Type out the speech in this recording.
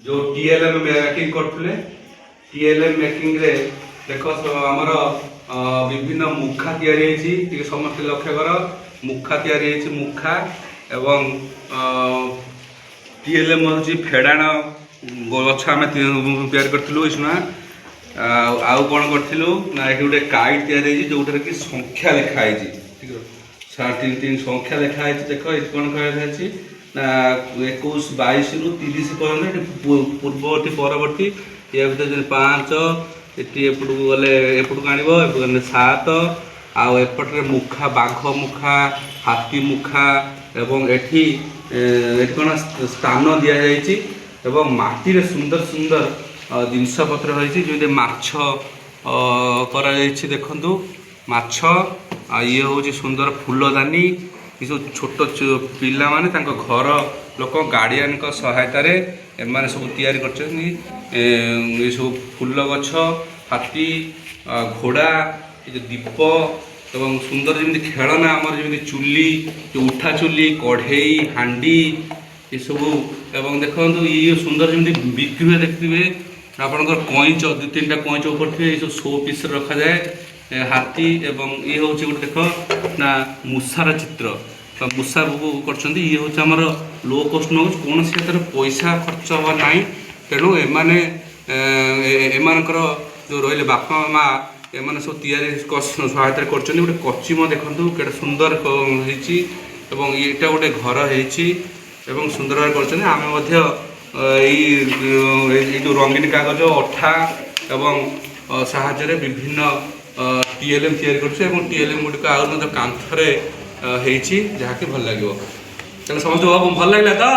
जो TLM making करथुले TLM making रे देखो हमर विभिन्न मुखा तैयारी हेछि टिके समस्त लक्ष्य कर मुखा तैयारी हेछि मुखा एवं टीएलएम होछि फेडाण गछ आमे तैयारी करथिलु इसना आउ कोन करथिलु ना एठी गोटे काइट तैयारी हेछि जोउटर कि संख्या लिखा हेछि ठीक है 3 संख्या लिखा हेछि देखो एठी कोन कहै हेछि ना 21 22 रु 30 पर्यंत पूर्ववर्ती परवर्ती या भीतर 5 एटी एपटू गले एपटू आनिबो एपटू गले 7 आउ एपटरे मुखा बाघ मुखा हाथी मुखा एवं एठी कोन स्थान दिया जायछि एवं माटी रे सुंदर सुंदर जिनस पत्र होइछि जेते माछ करा जायछि देखंतु माछ ये होछि सुंदर फूलदानी ये सब छोट पिला माने तांको घर लोक गार्डियन को सहायता रे एमाने सब तैयारी करछनी ये सब फूल गछ हाथी घोड़ा ये दीप एवं सुंदर जमी खेलना आमर जमी चुली उठा चुली कढ़ई हांडी ये सब एवं देखो ये सुंदर जमी बिक्री देखिए आपंकर कईच 2-3टा कईच ऊपर थे ये सब शो पीस रखा जाए हाथी एवं ये हूँ गोटे देख ना मूषार चित्र तो मूषा कर ये हूँ आमर लो कस्ट नौ कौन से पैसा खर्च हवा ना तेणु एमानकर जो रही बापा माँ एम सब तैयारी सहायता कर गोटे कचिम देखूँ के सुंदर होती यहाँ गोटे घर हो सुंदर भाव कर जो रंगीन कागज अठा एवं साहाय्य विभिन्न टीएलएम तैयारी कर टीएलएम गुड़िक आउ कांथरे जहाँकि भल लगे तेना समस्त भल लगे तो